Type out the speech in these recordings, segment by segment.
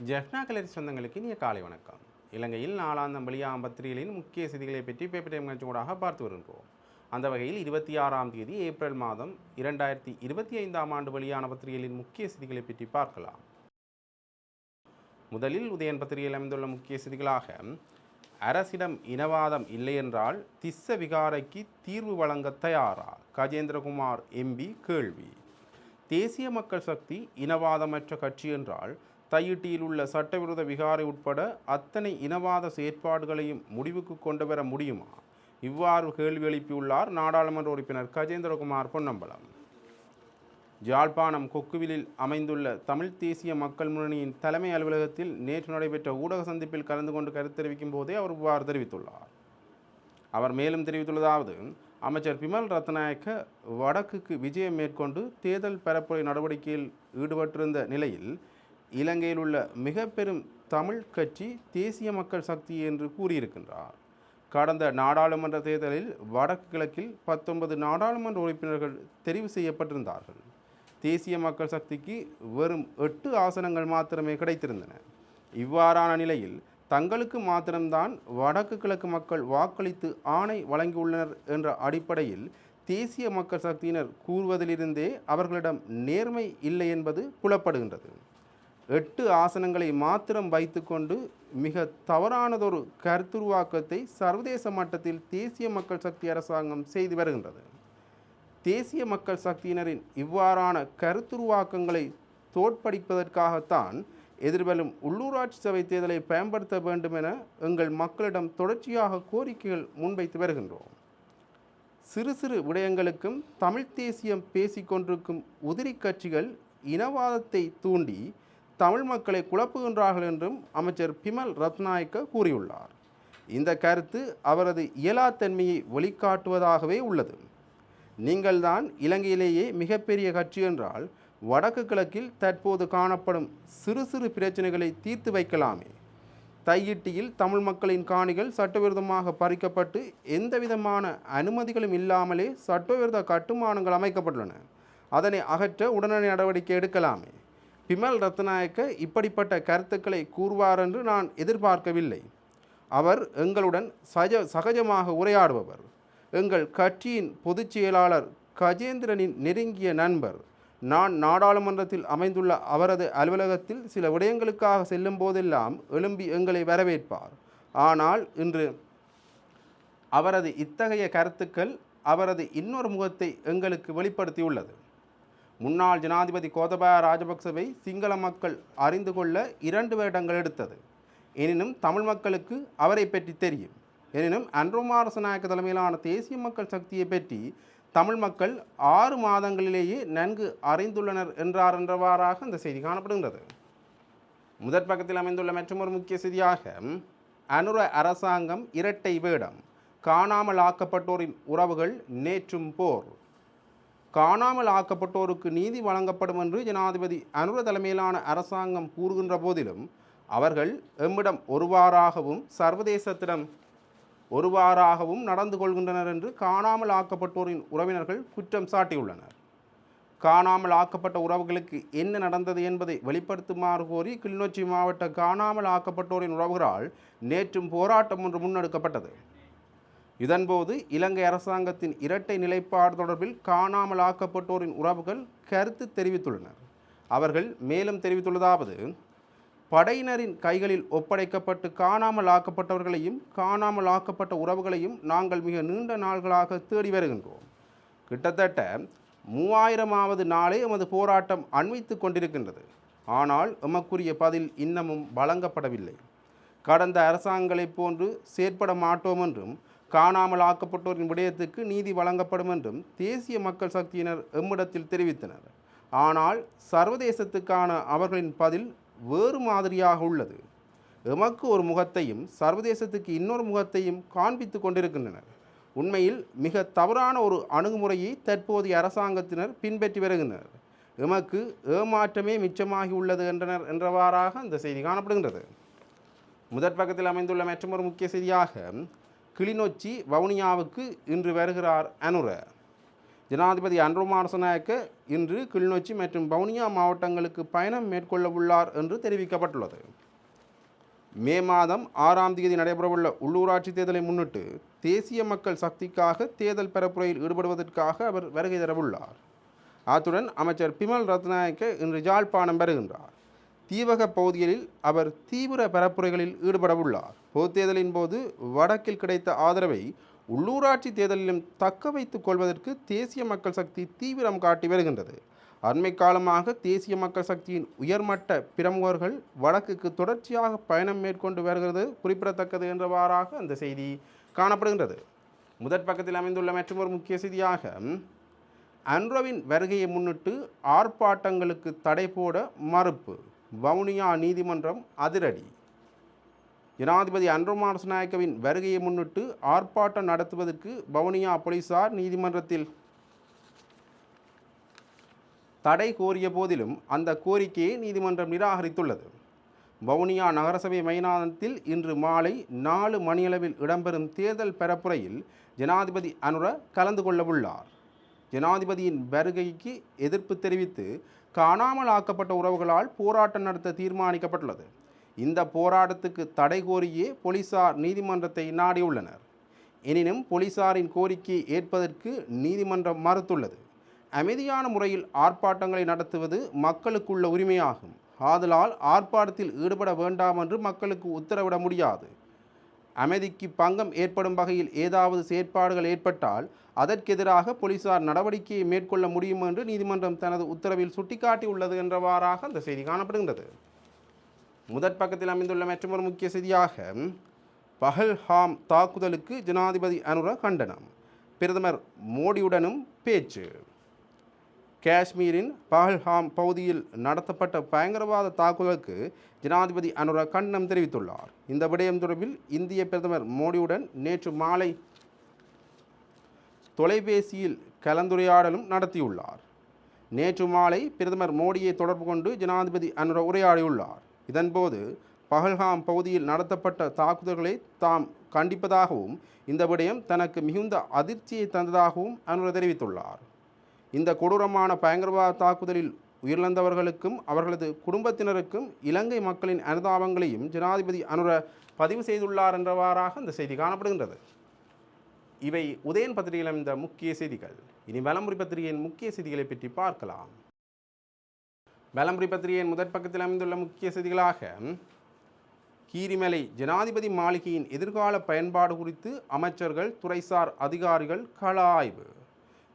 ஜெஃப்னா கலரி சொந்தங்களுக்கு இனிய காலை வணக்கம். இலங்கையில் நாளாந்தம் வெளியாகும் பத்திரிகைகளின் முக்கிய செய்திகளை பற்றி பேப்பர் டைம் நிகழ்ச்சியூடாக பார்த்து வருகின்றோம். அந்த வகையில் 26ஆம் தேதி ஏப்ரல் மாதம் 2025ஆம் ஆண்டு வெளியான பத்திரிகைகளின் முக்கிய செய்திகளை பற்றி பார்க்கலாம். முதலில் உதயன் பத்திரிகையில் அமைந்துள்ள முக்கிய செய்திகளாக, அரசிடம் இனவாதம் இல்லையென்றால் திஸ்ஸ விகாரைக்கு தீர்வு வழங்க தயாரா? கஜேந்திரகுமார் எம்பி கேள்வி. தேசிய மக்கள் சக்தி இனவாதமற்ற கட்சி என்றால் தையிட்டியில் உள்ள சட்டவிரோத விகாரை உட்பட அத்தனை இனவாத செயற்பாடுகளையும் முடிவுக்கு கொண்டு வர முடியுமா? இவ்வாறு கேள்வி எழுப்பியுள்ளார் நாடாளுமன்ற உறுப்பினர் கஜேந்திரகுமார் பொன்னம்பலம். யாழ்ப்பாணம் கொக்குவிலில் அமைந்துள்ள தமிழ் தேசிய மக்கள் முன்னணியின் தலைமை அலுவலகத்தில் நேற்று நடைபெற்ற ஊடக சந்திப்பில் கலந்து கொண்டு கருத்து தெரிவிக்கும் போதே அவர் இவ்வாறு தெரிவித்துள்ளார். அவர் மேலும் தெரிவித்துள்ளதாவது, அமைச்சர் பிமல் ரத்நாயக்க வடக்குக்கு விஜயம் மேற்கொண்டு தேர்தல் பரப்புரை நடவடிக்கையில் ஈடுபட்டிருந்த நிலையில் இலங்கையில் உள்ள மிக பெரும் தமிழ் கட்சி தேசிய மக்கள் சக்தி என்று கூறியிருக்கின்றார். கடந்த நாடாளுமன்ற தேர்தலில் வடக்கு கிழக்கில் 19 நாடாளுமன்ற உறுப்பினர்கள் தெரிவு செய்யப்பட்டிருந்தார்கள். தேசிய மக்கள் சக்திக்கு வெறும் 8 ஆசனங்கள் மாத்திரமே கிடைத்திருந்தன. இவ்வாறான நிலையில் தங்களுக்கு மாத்திரம்தான் வடக்கு கிழக்கு மக்கள் வாக்களித்து ஆணை வழங்கியுள்ளனர் என்ற அடிப்படையில் தேசிய மக்கள் சக்தியினர் கூறுவதிலிருந்தே அவர்களிடம் நேர்மை இல்லை என்பது புலப்படுகின்றது. 8 ஆசனங்களை மாத்திரம் வைத்துக்கொண்டு மிக தவறானதொரு கருத்துருவாக்கத்தை சர்வதேச மட்டத்தில் தேசிய மக்கள் சக்தி அரசாங்கம் செய்து வருகின்றது. தேசிய மக்கள் சக்தியினரின் இவ்வாறான கருத்துருவாக்கங்களை தோற்கடிப்பதற்காகத்தான் எதிர்வரும் உள்ளூராட்சி சபை தேர்தலை பயன்படுத்த வேண்டும் என எங்கள் மக்களிடம் தொடர்ச்சியாக கோரிக்கைகள் முன்வைத்து வருகின்றோம். சிறு சிறு விடயங்களுக்கும் தமிழ் தேசியம் பேசிக்கொண்டிருக்கும் உதிரி கட்சிகள் இனவாதத்தை தூண்டி தமிழ் மக்களை குழப்புகின்றார்கள் என்றும் அமைச்சர் பிமல் ரத்நாயக்க கூறியுள்ளார். இந்த கருத்து அவரது இயலாத்தன்மையை வெளிக்காட்டுவதாகவே உள்ளது. நீங்கள்தான் இலங்கையிலேயே மிகப்பெரிய கட்சி என்றால் வடக்கு கிழக்கில் தற்போது காணப்படும் சிறு சிறு பிரச்சனைகளை தீர்த்து வைக்கலாமே. தையிட்டியில் தமிழ் மக்களின் காணிகள் சட்டவிரோதமாக பறிக்கப்பட்டு எந்தவிதமான அனுமதிகளும் இல்லாமலே சட்டவிரோத கட்டுமானங்கள் அமைக்கப்பட்டுள்ளன. அதனை அகற்ற உடனடி நடவடிக்கை எடுக்கலாமே. பிமல் ரத்நாயக்க இப்படிப்பட்ட கருத்துக்களை கூறுவார் என்று நான் எதிர்பார்க்கவில்லை. அவர் எங்களுடன் சகஜமாக உரையாடுபவர். எங்கள் கட்சியின் பொதுச் செயலாளர் கஜேந்திரனின் நெருங்கிய நண்பர். நான் நாடாளுமன்றத்தில் அமைந்துள்ள அவரது அலுவலகத்தில் சில விடயங்களுக்காக செல்லும் போதெல்லாம் எழும்பி எங்களை வரவேற்பார். ஆனால் இன்று அவரது இத்தகைய கருத்துக்கள் அவரது இன்னொரு முகத்தை எங்களுக்கு வெளிப்படுத்தியுள்ளது. முன்னாள் ஜனாதிபதி கோத்தபாய ராஜபக்சவை சிங்கள மக்கள் அறிந்து கொள்ள 2 வருடங்கள் எடுத்தது. எனினும் தமிழ் மக்களுக்கு அவரை பற்றி தெரியும். எனினும் அன்ரோமா ரசநாயக்க தலைமையிலான தேசிய மக்கள் சக்தியை பற்றி தமிழ் மக்கள் 6 மாதங்களிலேயே நன்கு அறிந்துள்ளனர் என்றவாறாக இந்த செய்தி காணப்படுகின்றது. முதற் பக்கத்தில் அமைந்துள்ள மற்றொரு முக்கிய செய்தியாக, அனுர அரசாங்கம் இரட்டை வேடம், காணாமல் ஆக்கப்பட்டோரின் உறவுகள் நேற்றும் போர். காணாமல் ஆக்கப்பட்டோருக்கு நீதி வழங்கப்படும் என்று ஜனாதிபதி அனுர தலைமையிலான அரசாங்கம் கூறுகின்ற போதிலும் அவர்கள் எம்மிடம் ஒருவாறாகவும் சர்வதேசத்திடம் ஒருவாறாகவும் நடந்து கொள்கின்றனர் என்று காணாமல் ஆக்கப்பட்டோரின் உறவினர்கள் குற்றம் சாட்டியுள்ளனர். காணாமல் ஆக்கப்பட்ட உறவுகளுக்கு என்ன நடந்தது என்பதை வெளிப்படுத்துமாறு கோரி கிளிநொச்சி மாவட்ட காணாமல் ஆக்கப்பட்டோரின் உறவுகளால் நேற்றும் போராட்டம் ஒன்று முன்னெடுக்கப்பட்டது. இதன்போது இலங்கை அரசாங்கத்தின் இரட்டை நிலைப்பாடு தொடர்பில் காணாமல் ஆக்கப்பட்டோரின் உறவுகள் கருத்து தெரிவித்துள்ளனர். அவர்கள் மேலும் தெரிவித்துள்ளதாவது, படையினரின் கைகளில் ஒப்படைக்கப்பட்டு காணாமல் ஆக்கப்பட்டவர்களையும் காணாமல் ஆக்கப்பட்ட உறவுகளையும் நாங்கள் மிக நீண்ட நாள்களாக தேடி வருகின்றோம். கிட்டத்தட்ட 3000வது நாளே எமது போராட்டம் அண்மித்து கொண்டிருக்கின்றது. ஆனால் எமக்குரிய பதில் இன்னமும் வழங்கப்படவில்லை. கடந்த அரசாங்கங்களைப் போன்று செயற்பட மாட்டோம் என்றும் காணாமல் ஆக்கப்பட்டோரின் விடயத்துக்கு நீதி வழங்கப்படும் என்றும் தேசிய மக்கள் சக்தியினர் எம்மிடத்தில் தெரிவித்தனர். ஆனால் சர்வதேசத்துக்கான அவர்களின் பதில் வேறு மாதிரியாக உள்ளது. எமக்கு ஒரு முகத்தையும் சர்வதேசத்துக்கு இன்னொரு முகத்தையும் காண்பித்து கொண்டிருக்கின்றனர். உண்மையில் மிக தவறான ஒரு அணுகுமுறையை தற்போதைய அரசாங்கத்தினர் பின்பற்றி வருகின்றனர். எமக்கு ஏமாற்றமே மிச்சமாகி உள்ளது என்றவாறாக இந்த செய்தி காணப்படுகின்றது. முதற் பக்கத்தில் அமைந்துள்ள மற்றொரு முக்கிய செய்தியாக, கிளிநொச்சி வவுனியாவுக்கு இன்று வருகிறார் அனுர. ஜனாதிபதி அன்ருகுமார திசாநாயக்க இன்று கிளிநொச்சி மற்றும் வவுனியா மாவட்டங்களுக்கு பயணம் மேற்கொள்ள உள்ளார் என்று தெரிவிக்கப்பட்டுள்ளது. மே மாதம் 6ஆம் தேதி நடைபெறவுள்ள உள்ளூராட்சி தேர்தலை முன்னிட்டு தேசிய மக்கள் சக்திக்காக தேர்தல் பரப்புரையில் ஈடுபடுவதற்காக அவர் வருகை தரவுள்ளார். அத்துடன் அமைச்சர் பிமல் ரத்நாயக்க இன்று யாழ்ப்பாணம் வருகின்றார். தீவக பகுதிகளில் அவர் தீவிர பரப்புரைகளில் ஈடுபடவுள்ளார். பொதுத் தேர்தலின் போது வடக்கில் கிடைத்த ஆதரவை உள்ளூராட்சி தேர்தலிலும் தக்க வைத்துக் கொள்வதற்கு தேசிய மக்கள் சக்தி தீவிரம் காட்டி வருகின்றது. அண்மை காலமாக தேசிய மக்கள் சக்தியின் உயர்மட்ட பிரமுகர்கள் வடக்குக்கு தொடர்ச்சியாக பயணம் மேற்கொண்டு வருகிறது குறிப்பிடத்தக்கது என்றவாறாக அந்த செய்தி காணப்படுகின்றது. முதற் பக்கத்தில் அமைந்துள்ள மற்றொரு முக்கிய செய்தியாக அன்ரவின் வருகையை முன்னிட்டு ஆர்ப்பாட்டங்களுக்கு தடை போட மறுப்பு, வவுனியா நீதிமன்றம் அதிரடி. ஜனாதிபதி அன்ருகுமார திசாநாயக்கவின் வருகையை முன்னிட்டு ஆர்ப்பாட்டம் நடத்துவதற்கு வவுனியா போலீசார் நீதிமன்றத்தில் தடை கோரிய போதிலும் அந்த கோரிக்கையை நீதிமன்றம் நிராகரித்துள்ளது. வவுனியா நகரசபை மைதானத்தில் இன்று மாலை 4 மணியளவில் இடம்பெறும் தேர்தல் பரப்புரையில் ஜனாதிபதி அனுர கலந்து கொள்ளவுள்ளார். ஜனாதிபதியின் வருகைக்கு எதிர்ப்பு தெரிவித்து காணாமல் ஆக்கப்பட்ட உறவுகளால் போராட்டம் நடத்த தீர்மானிக்கப்பட்டுள்ளது. இந்த போராட்டத்துக்கு தடை கோரியே போலீசார் நீதிமன்றத்தை நாடியுள்ளனர். எனினும் போலீசாரின் கோரிக்கையை ஏற்பதற்கு நீதிமன்றம் மறுத்துள்ளது. அமைதியான முறையில் ஆர்ப்பாட்டங்களை நடத்துவது மக்களுக்குள்ள உரிமையாகும். ஆதலால் ஆர்ப்பாட்டத்தில் ஈடுபட வேண்டாம் என்று மக்களுக்கு உத்தரவிட முடியாது. அமைதிக்கு பங்கம் ஏற்படும் வகையில் ஏதாவது செயற்பாடுகள் ஏற்பட்டால் அதற்கெதிராக போலீசார் நடவடிக்கையை மேற்கொள்ள முடியும் என்று நீதிமன்றம் தனது உத்தரவில் சுட்டிக்காட்டியுள்ளது என்றவாறாக அந்த செய்தி காணப்படுகின்றது. முதற் பக்கத்தில் அமைந்துள்ள மற்றொரு முக்கிய செய்தியாக பஹல்காம் தாக்குதலுக்கு ஜனாதிபதி அனுர கண்டனம், பிரதமர் மோடியுடனும் பேச்சு. காஷ்மீரின் பஹல்காம் பகுதியில் நடத்தப்பட்ட பயங்கரவாத தாக்குதலுக்கு ஜனாதிபதி அனுர கண்டனம் தெரிவித்துள்ளார். இந்த விடயம் தொடர்பில் இந்திய பிரதமர் மோடியுடன் நேற்று மாலை தொலைபேசியில் கலந்துரையாடலும் நடத்தியுள்ளார். நேற்று மாலை பிரதமர் மோடியை தொடர்பு கொண்டு ஜனாதிபதி அனுர உரையாடியுள்ளார். இதன்போது பஹல்காம் பகுதியில் நடத்தப்பட்ட தாக்குதல்களை தாம் கண்டிப்பதாகவும் இந்த விடயம் தனக்கு மிகுந்த அதிர்ச்சியை தந்ததாகவும் அனுர தெரிவித்துள்ளார். இந்த கொடூரமான பயங்கரவாத தாக்குதலில் உயிரிழந்தவர்களுக்கும் அவர்களது குடும்பத்தினருக்கும் இலங்கை மக்களின் அனுதாபங்களையும் ஜனாதிபதி அனுர பதிவு செய்துள்ளார் என்றவாறாக இந்த செய்தி காணப்படுகின்றது. இவை உதயன் பத்திரிகையில் அமைந்த முக்கிய செய்திகள். இனி வலம்புரி பத்திரிகையின் முக்கிய செய்திகளை பற்றி பார்க்கலாம். வலம்புரி பத்திரிகையின் முதற் பக்கத்தில் அமைந்துள்ள முக்கிய செய்திகளாக கீரிமலை ஜனாதிபதி மாளிகையின் எதிர்கால பயன்பாடு குறித்து அமைச்சர்கள் துறைசார் அதிகாரிகள் கள ஆய்வு.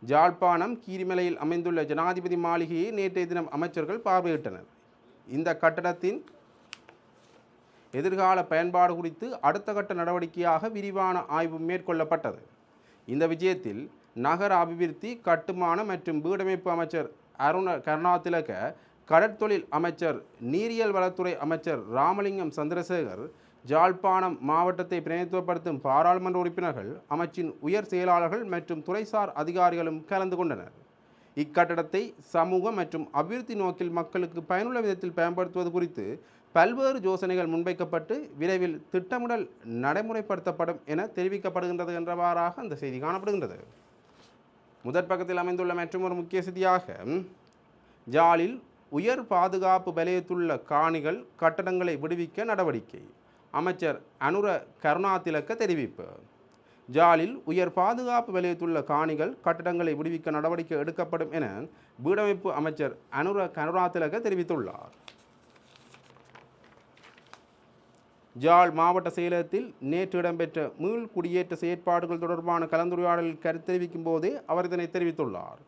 யாழ்ப்பாணம் கீரிமலையில் அமைந்துள்ள ஜனாதிபதி மாளிகையை நேற்றைய தினம் அமைச்சர்கள் பார்வையிட்டனர். இந்த கட்டடத்தின் எதிர்கால பயன்பாடு குறித்து அடுத்த கட்ட நடவடிக்கையாக விரிவான ஆய்வு மேற்கொள்ளப்பட்டது. இந்த விஜயத்தில் நகர அபிவிருத்தி கட்டுமான மற்றும் வீடமைப்பு அமைச்சர் அருண கருணாதிலக, கடற்தொழில் அமைச்சர் நீரியல் வளத்துறை அமைச்சர் ராமலிங்கம் சந்திரசேகர், யாழ்ப்பாணம் மாவட்டத்தை பிரதிநிதித்துவப்படுத்தும் பாராளுமன்ற உறுப்பினர்கள், அமைச்சின் உயர் செயலாளர்கள் மற்றும் துறைசார் அதிகாரிகளும் கலந்து கொண்டனர். இக்கட்டடத்தை சமூக மற்றும் அபிவிருத்தி நோக்கில் மக்களுக்கு பயனுள்ள விதத்தில் பயன்படுத்துவது குறித்து பல்வேறு யோசனைகள் முன்வைக்கப்பட்டு விரைவில் திட்டமிடல் நடைமுறைப்படுத்தப்படும் என தெரிவிக்கப்படுகின்றது என்றவாறாக அந்த செய்தி காணப்படுகின்றது. முதற் பக்கத்தில் அமைந்துள்ள மற்றொரு முக்கிய செய்தியாக ஜாலில் உயர் பாதுகாப்பு வலயத்துள்ள காணிகள் கட்டடங்களை விடுவிக்க நடவடிக்கை. அமைச்சர் அனுர கருணாதிலக்க தெரிவிப்பு. ஜாலில் உயர் பாதுகாப்பு வலயத்துள்ள காணிகள் கட்டடங்களை விடுவிக்க நடவடிக்கை எடுக்கப்படும் என வீடமைப்பு அமைச்சர் அனுர கருணாதிலக்க தெரிவித்துள்ளார். ஜாழ் மாவட்ட செயலகத்தில் நேற்று இடம்பெற்ற மீள் குடியேற்ற செயற்பாடுகள் தொடர்பான கலந்துரையாடலில் கருத்தெரிவிக்கும் போதே அவர் இதனை தெரிவித்துள்ளார்.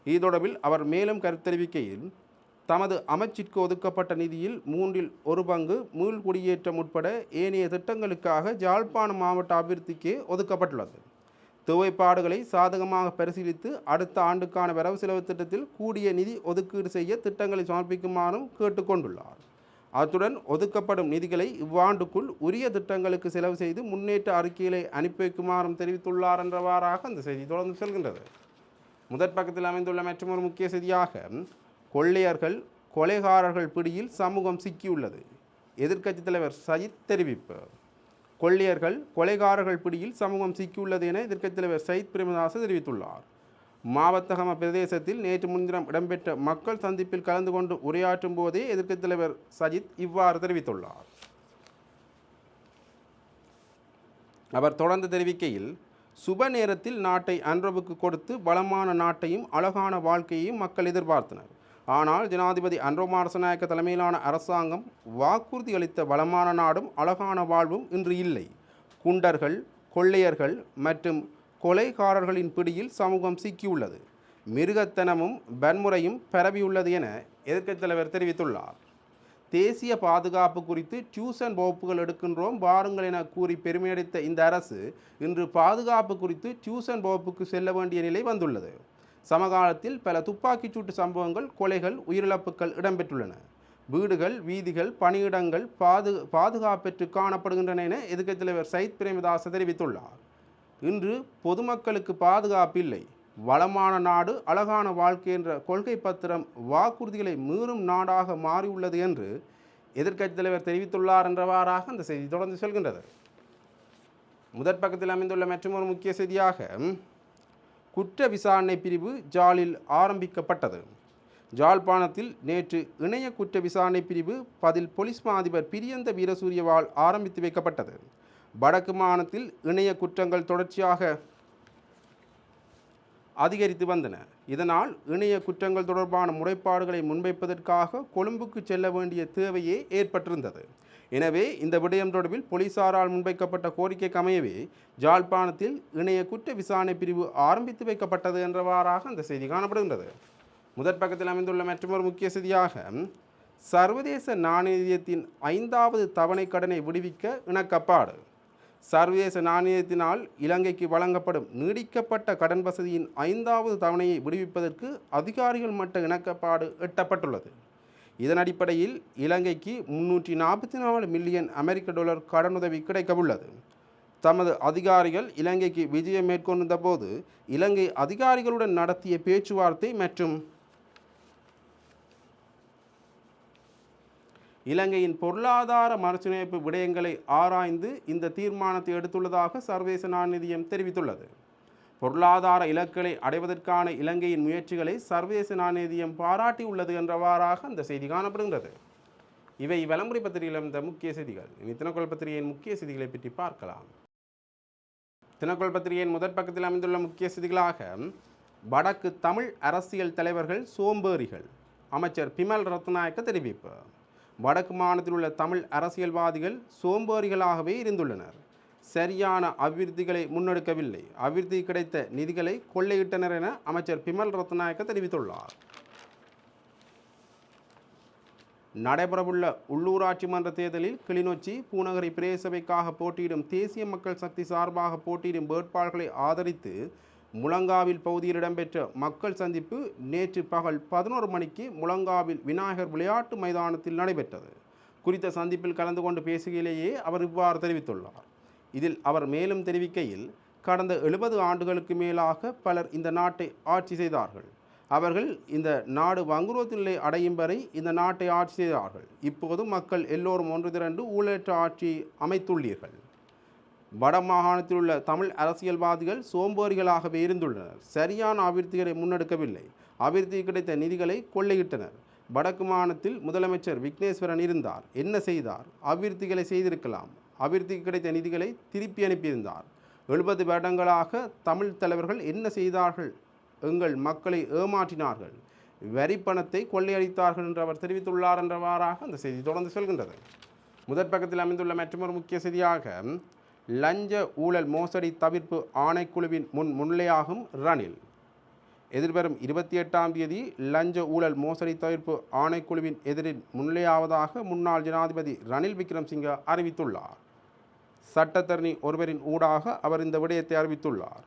இது தொடர்பில் அவர் மேலும் கருத்தெரிவிக்கையில், தமது அமைச்சிற்கு ஒதுக்கப்பட்ட நிதியில் 1/3 பங்கு மீள் குடியேற்றம் உட்பட ஏனைய திட்டங்களுக்காக யாழ்ப்பாணம் மாவட்ட அபிவிருத்திக்கே ஒதுக்கப்பட்டுள்ளது. தேவைப்பாடுகளை சாதகமாக பரிசீலித்து அடுத்த ஆண்டுக்கான வரவு செலவு திட்டத்தில் கூடிய நிதி ஒதுக்கீடு செய்ய திட்டங்களை சமர்ப்பிக்குமாறும் கேட்டுக்கொண்டுள்ளார். அத்துடன் ஒதுக்கப்படும் நிதிகளை இவ்வாண்டுக்குள் உரிய திட்டங்களுக்கு செலவு செய்து முன்னேற்ற அறிக்கைகளை அனுப்பி வைக்குமாறும் தெரிவித்துள்ளார் என்றவாறாக அந்த செய்தி தொடர்ந்து செல்கின்றது. முதற் பக்கத்தில் அமைந்துள்ள மற்றொரு முக்கிய செய்தியாக கொள்ளையர்கள் கொலைகாரர்கள் பிடியில் சமூகம் சிக்கியுள்ளது. எதிர்க்கட்சித் தலைவர் சஜித் தெரிவிப்பு. கொள்ளையர்கள் கொலைகாரர்கள் பிடியில் சமூகம் சிக்கியுள்ளது என எதிர்க்கட்சித் தலைவர் சயித் பிரேமதாச தெரிவித்துள்ளார். மாவத்தகம பிரதேசத்தில் நேற்று முன்தினம் இடம்பெற்ற மக்கள் சந்திப்பில் கலந்து கொண்டு உரையாற்றும் போதே எதிர்க்கட்சித் தலைவர் சஜித் இவ்வாறு தெரிவித்துள்ளார். அவர் தொடர்ந்து தெரிவிக்கையில், சுப நேரத்தில் நாட்டை அன்ரவுக்கு கொடுத்து வளமான நாட்டையும் அழகான வாழ்க்கையையும் மக்கள் எதிர்பார்த்தனர். ஆனால் ஜனாதிபதி அன்ரோ மாரசநாயக்க தலைமையிலான அரசாங்கம் வாக்குறுதி அளித்த வளமான நாடும் அழகான வாழ்வும் இன்று இல்லை. குண்டர்கள், கொள்ளையர்கள் மற்றும் கொலைகாரர்களின் பிடியில் சமூகம் சிக்கியுள்ளது. மிருகத்தனமும் வன்முறையும் பரவியுள்ளது என எதிர்க்கட்சித் தலைவர் தெரிவித்துள்ளார். தேசிய பாதுகாப்பு குறித்து டியூஷன் வகுப்புகள் எடுக்கின்றோம் வாருங்கள் என கூறி பெருமையடித்த இந்த அரசு இன்று பாதுகாப்பு குறித்து டியூஷன் வகுப்புக்கு செல்ல வேண்டிய நிலை வந்துள்ளது. சமகாலத்தில் பல துப்பாக்கிச்சூட்டு சம்பவங்கள், கொலைகள், உயிரிழப்புகள் இடம்பெற்றுள்ளன. வீடுகள், வீதிகள், பணியிடங்கள் பாதுகாப்பற்று காணப்படுகின்றன என எதிர்க்கட்சித் தலைவர் சயித் பிரேமதாச தெரிவித்துள்ளார். இன்று பொதுமக்களுக்கு பாதுகாப்பு இல்லை. வளமான நாடு, அழகான வாழ்க்கை என்ற கொள்கை பத்திரம் வாக்குறுதிகளை மீறும் நாடாக மாறியுள்ளது என்று எதிர்க்கட்சித் தலைவர் தெரிவித்துள்ளார் என்றவாறாக அந்த செய்தி தொடர்ந்து செல்கின்றது. முதற் பக்கத்தில் அமைந்துள்ள மற்றொரு முக்கிய செய்தியாக, குற்ற விசாரணை பிரிவு ஜாலில் ஆரம்பிக்கப்பட்டது. ஜாழ்ப்பாணத்தில் நேற்று இணைய குற்ற விசாரணை பிரிவு பதில் பொலிஸ் மா அதிபர் பிரியந்த வீரசூரியவால் ஆரம்பித்து வைக்கப்பட்டது. வடக்கு மாகாணத்தில் இணைய குற்றங்கள் தொடர்ச்சியாக அதிகரித்து வந்தன. இதனால் இணைய குற்றங்கள் தொடர்பான முறைப்பாடுகளை முன்வைப்பதற்காக கொழும்புக்கு செல்ல வேண்டிய தேவையே ஏற்பட்டிருந்தது. எனவே இந்த விடயம் தொடர்பில் போலீசாரால் முன்வைக்கப்பட்ட கோரிக்கைக்கு அமையவே ஜாழ்ப்பாணத்தில் இணைய குற்ற விசாரணை பிரிவு ஆரம்பித்து வைக்கப்பட்டது என்றவாறாக அந்த செய்தி காணப்படுகின்றது. முதற் பக்கத்தில் அமைந்துள்ள மற்றொரு முக்கிய செய்தியாக, சர்வதேச நாணயத்தின் 5வது தவணை கடனை விடுவிக்க இணக்கப்பாடு. சர்வதேச நாணயத்தினால் இலங்கைக்கு வழங்கப்படும் நீடிக்கப்பட்ட கடன் வசதியின் 5வது தவணையை விடுவிப்பதற்கு அதிகாரிகள் மட்ட இணக்கப்பாடு எட்டப்பட்டுள்ளது. இதன் அடிப்படையில் இலங்கைக்கு 344 மில்லியன் அமெரிக்க டாலர் கடனுதவி கிடைக்கவுள்ளது. தமது அதிகாரிகள் இலங்கைக்கு விஜயம் மேற்கொண்ட போது இலங்கை அதிகாரிகளுடன் நடத்திய பேச்சுவார்த்தை மற்றும் இலங்கையின் பொருளாதார மறுசீரமைப்பு விடயங்களை ஆராய்ந்து இந்த தீர்மானத்தை எடுத்துள்ளதாக சர்வதேச நாணய தெரிவித்துள்ளது. பொருளாதார இலக்குகளை அடைவதற்கான இலங்கையின் முயற்சிகளை சர்வதேச நாணய பாராட்டியுள்ளது என்றவாறாக அந்த செய்தி காணப்படுகின்றது. இவை வலம்புரி பத்திரிகையில் இருந்த முக்கிய செய்திகள். இனி தினக்குரல் பத்திரிகையின் முக்கிய செய்திகளை பற்றி பார்க்கலாம். தினக்குரல் பத்திரிகையின் முதற் பக்கத்தில் அமைந்துள்ள முக்கிய செய்திகளாக, வடக்கு தமிழ் அரசியல் தலைவர்கள் சோம்பேறிகள், அமைச்சர் பிமல் ரத்நாயக்க தெரிவிப்பு. வடக்கு மாநிலத்தில் உள்ள தமிழ் அரசியல்வாதிகள் சோம்பேறிகளாகவே இருந்துள்ளனர். சரியான அபிவிருத்திகளை முன்னெடுக்கவில்லை. அபிவிருத்தி கிடைத்த நிதிகளை கொள்ளையிட்டனர் என அமைச்சர் பிமல் ரத்நாயக்க தெரிவித்துள்ளார். நடைபெறவுள்ள உள்ளூராட்சி மன்ற தேர்தலில் கிளிநொச்சி, பூநகரி பிரதேசபைக்காக போட்டியிடும் தேசிய மக்கள் சக்தி சார்பாக போட்டியிடும் வேட்பாளர்களை ஆதரித்து முழங்காவில் பகுதியில் இடம்பெற்ற மக்கள் சந்திப்பு நேற்று பகல் 11 மணிக்கு முழங்காவில் விநாயகர் விளையாட்டு மைதானத்தில் நடைபெற்றது. குறித்த சந்திப்பில் கலந்து கொண்டு பேசுகையிலேயே அவர் இவ்வாறு தெரிவித்துள்ளார். இதில் அவர் மேலும் தெரிவிக்கையில், கடந்த 70 ஆண்டுகளுக்கு மேலாக பலர் இந்த நாட்டை ஆட்சி செய்தார்கள். அவர்கள் இந்த நாடு வங்குரோத்து நிலை அடையும் வரை இந்த நாட்டை ஆட்சி செய்தார்கள். இப்போது மக்கள் எல்லோரும் ஒன்று திரண்டு ஊழலற்ற ஆட்சி அமைத்துள்ளீர்கள். வடமாகாணத்தில் உள்ள தமிழ் அரசியல்வாதிகள் சோம்பேறிகளாகவே இருந்துள்ளனர். சரியான அபிவிருத்திகளை முன்னெடுக்கவில்லை. அபிவிருத்தி கிடைத்த நிதிகளை கொள்ளையிட்டனர். வடக்கு மாகாணத்தில் முதலமைச்சர் விக்னேஸ்வரன் இருந்தார். என்ன செய்தார்? அபிவிருத்திகளை செய்திருக்கலாம். அபிவிருத்திக்கு கிடைத்த நிதிகளை திருப்பி அனுப்பியிருந்தார். 70 வருடங்களாக தமிழ் தலைவர்கள் என்ன செய்தார்கள்? எங்கள் மக்களை ஏமாற்றினார்கள். வரி பணத்தை கொள்ளையடித்தார்கள் என்று அவர் தெரிவித்துள்ளார் என்றவாறாக அந்த செய்தி தொடர்ந்து செல்கின்றது. முதற் பக்கத்தில் அமைந்துள்ள மற்றொரு முக்கிய செய்தியாக, லஞ்ச ஊழல் மோசடி தவிர்ப்பு ஆணைக்குழுவின் முன்னிலையாகும் ரணில். எதிர்வரும் 28ஆம் தேதி லஞ்ச ஊழல் மோசடி தவிர்ப்பு ஆணைக்குழுவின் எதிரில் முன்னிலையாவதாக முன்னாள் ஜனாதிபதி ரணில் விக்ரமசிங்க அறிவித்துள்ளார். சட்டத்தரணி ஒருவரின் ஊடாக அவர் இந்த விடயத்தை அறிவித்துள்ளார்.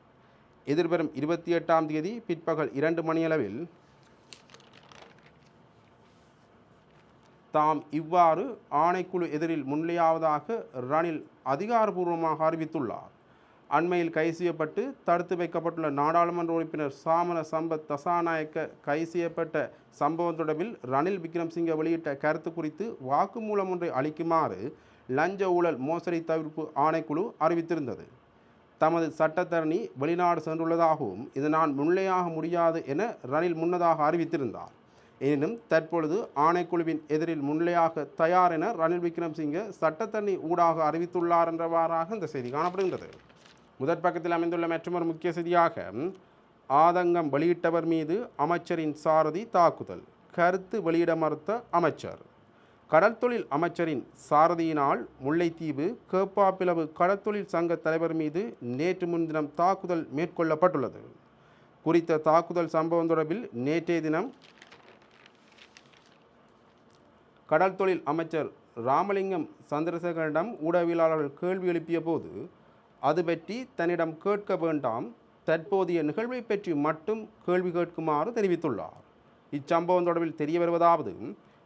எதிர்வரும் 28ஆம் தேதி பிற்பகல் 2 மணியளவில் தாம் இவ்வாறு ஆணைக்குழு எதிரில் முன்னிலையாவதாக ரணில் அதிகாரபூர்வமாக அறிவித்துள்ளார். அண்மையில் கைது செய்யப்பட்டு தடுத்து வைக்கப்பட்டுள்ள நாடாளுமன்ற உறுப்பினர் சாமர சம்பத் தசாநாயக்க கைது செய்யப்பட்ட சம்பவம் தொடர்பில் ரணில் விக்ரமசிங்க வெளியிட்ட கருத்து குறித்து வாக்குமூலம் ஒன்றை அளிக்குமாறு லஞ்ச ஊழல் மோசடி தவிர்ப்பு ஆணைக்குழு அறிவித்திருந்தது. தமது சட்டத்தரணி வெளிநாடு சென்றுள்ளதாகவும் இதனால் முன்னிலையாக முடியாது என ரணில் முன்னதாக அறிவித்திருந்தார். எனினும் தற்பொழுது ஆணைக்குழுவின் எதிரில் முன்னிலையாக தயார் என ரணில் விக்ரமசிங்கே சட்டத்தரணி ஊடாக அறிவித்துள்ளார் என்றவாறாக இந்த செய்தி காணப்படுகின்றது. முதற் பக்கத்தில் அமைந்துள்ள மற்றொரு முக்கிய செய்தியாக ஆதங்கம் வெளியிட்டவர் மீது அமைச்சரின் சாரதி தாக்குதல், கருத்து வெளியிட மறுத்த அமைச்சர். கடற்தொழில் அமைச்சரின் சாரதியினால் முல்லைத்தீவு கேப்பாப்பிலவு கடற்தொழில் சங்க தலைவர் மீது நேற்று முன்தினம் தாக்குதல் மேற்கொள்ளப்பட்டுள்ளது. குறித்த தாக்குதல் சம்பவம் தொடர்பில் நேற்றைய தினம் கடல் தொழில் அமைச்சர் ராமலிங்கம் சந்திரசேகரிடம் ஊடகவியலாளர்கள் கேள்வி எழுப்பிய போது அது பற்றி தன்னிடம் கேட்க வேண்டாம், தற்போதைய நிகழ்வை பற்றி மட்டும் கேள்வி கேட்குமாறு தெரிவித்துள்ளார். இச்சம்பவம் தொடர்பில் தெரிய வருவதாவது,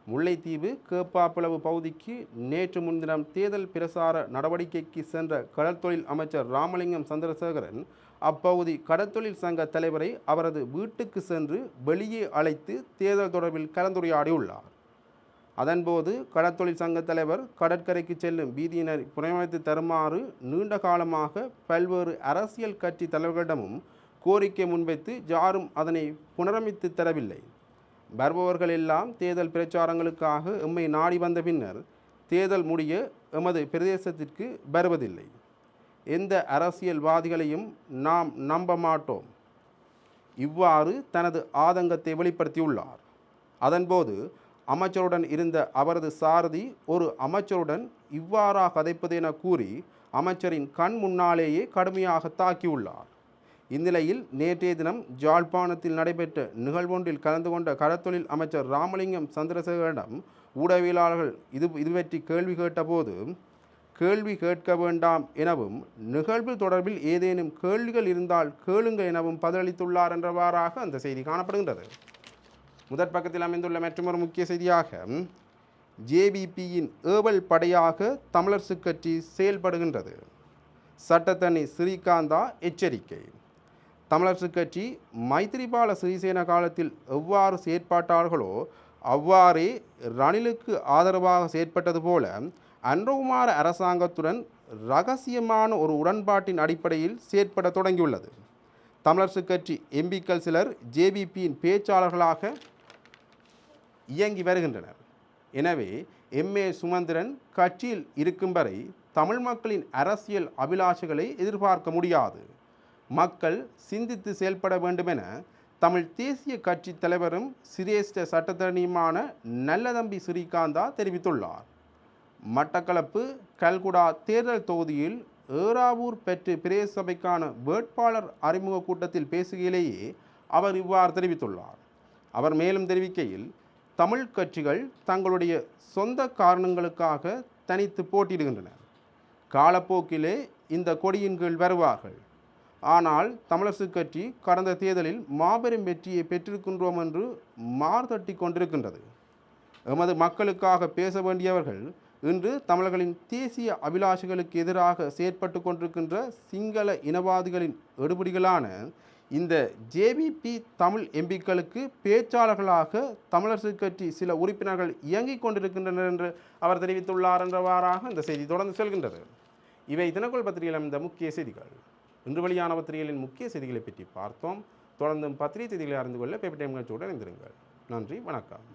முல்லைத்தீவு கேப்பாப்பிளவு பகுதிக்கு நேற்று முன்தினம் தேர்தல் பிரசார நடவடிக்கைக்கு சென்ற கடற்தொழில் அமைச்சர் ராமலிங்கம் சந்திரசேகரன் அப்பகுதி கடற்தொழில் சங்க தலைவரை அவரது வீட்டுக்கு சென்று வெளியே அழைத்து தேர்தல் தொடர்பில் கலந்துரையாடியுள்ளார். அதன்போது கடற்தொழில் சங்க தலைவர் கடற்கரைக்கு செல்லும் வீதியினர் புனரமைத்து தருமாறு நீண்ட காலமாக பல்வேறு அரசியல் கட்சி தலைவர்களிடமும் கோரிக்கை முன்வைத்து யாரும் அதனை புனரமைத்து தரவில்லை. வருபவர்கள் எல்லாம் தேர்தல் பிரச்சாரங்களுக்காக எம்மை நாடி வந்த பின்னர் தேர்தல் முடிய எமது பிரதேசத்திற்கு வருவதில்லை. எந்த அரசியல்வாதிகளையும் நாம் நம்ப மாட்டோம். இவ்வாறு தனது ஆதங்கத்தை வெளிப்படுத்தியுள்ளார். அதன்போது அமைச்சருடன் இருந்த அவரது சாரதி ஒரு அமைச்சருடன் இவ்வாறாக கதைப்பது என கூறி அமைச்சரின் கண் முன்னாலேயே கடுமையாக தாக்கியுள்ளார். இந்நிலையில் நேற்றைய தினம் ஜாழ்ப்பாணத்தில் நடைபெற்ற நிகழ்வொன்றில் கலந்து கொண்ட கடற்தொழில் அமைச்சர் ராமலிங்கம் சந்திரசேகரிடம் ஊடகவியலாளர்கள் இது பற்றி கேள்வி கேட்டபோது கேள்வி கேட்க வேண்டாம் எனவும் நிகழ்வு தொடர்பில் ஏதேனும் கேள்விகள் இருந்தால் கேளுங்கள் எனவும் பதிலளித்துள்ளார் என்றவாறாக அந்த செய்தி காணப்படுகின்றது. முதற் பக்கத்தில் அமைந்துள்ள மற்றொரு முக்கிய செய்தியாக ஜேவிபியின் ஏவல் படையாக தமிழரசு கட்சி செயல்படுகின்றது. சட்டத்தரணி ஸ்ரீகாந்தா எச்சரிக்கை. தமிழரசு கட்சி மைத்திரிபால சிறிசேன காலத்தில் எவ்வாறு செயற்பாட்டார்களோ அவ்வாறே ரணிலுக்கு ஆதரவாக செயற்பட்டது போல அன்றகுமார அரசாங்கத்துடன் இரகசியமான ஒரு உடன்பாட்டின் அடிப்படையில் செயற்பட தொடங்கியுள்ளது. தமிழரசு கட்சி எம்பிக்கள் சிலர் ஜேவிபியின் பேச்சாளர்களாக இயங்கி வருகின்றனர். எனவே எம்ஏ சுமந்திரன் கட்சியில் இருக்கும் வரை தமிழ் மக்களின் அரசியல் அபிலாஷைகளை எதிர்பார்க்க முடியாது. மக்கள் சிந்தித்து செயல்பட வேண்டுமென தமிழ் தேசிய கட்சி தலைவரும் சிரேஷ்ட சட்டத்தரணியுமான நல்லதம்பி ஸ்ரீகாந்தா தெரிவித்துள்ளார். மட்டக்களப்பு கல்குடா தேர்தல் தொகுதியில் ஏறாவூர் பெற்று பிரதேச சபைக்கான வேட்பாளர் அறிமுக கூட்டத்தில் பேசுகையிலேயே அவர் இவ்வாறு தெரிவித்துள்ளார். அவர் மேலும் தெரிவிக்கையில், தமிழ் கட்சிகள் தங்களுடைய சொந்த காரணங்களுக்காக தனித்து போட்டியிடுகின்றனர். காலப்போக்கிலே இந்த கொடியின் கீழ் வருவார்கள். ஆனால் தமிழரசு கட்சி கடந்த தேர்தலில் மாபெரும் வெற்றியை பெற்றிருக்கின்றோம் என்று மார்தட்டி கொண்டிருக்கின்றது. எமது மக்களுக்காக பேச வேண்டியவர்கள் இன்று தமிழர்களின் தேசிய அபிலாஷைகளுக்கு எதிராக செயற்பட்டு கொண்டிருக்கின்ற சிங்கள இனவாதிகளின் எடுபிடிகளான இந்த ஜேவிபி தமிழ் எம்பிக்களுக்கு பேச்சாளர்களாக தமிழரசு கட்சி சில உறுப்பினர்கள் இயங்கிக் கொண்டிருக்கின்றனர் என்று அவர் தெரிவித்துள்ளார் என்றவாறாக இந்த செய்தி தொடர்ந்து செல்கின்றது. இவை தினக்குள் பத்திரிகையில் அமைந்த முக்கிய செய்திகள். இன்று வெளியான பத்திரிகைகளின் முக்கிய செய்திகளை பற்றி பார்த்தோம். தொடர்ந்தும் பத்திரிகை செய்திகளை அறிந்து கொள்ள பேப்பர் டைம் நிகழ்ச்சியுடன் இணைந்திருங்கள். நன்றி, வணக்கம்.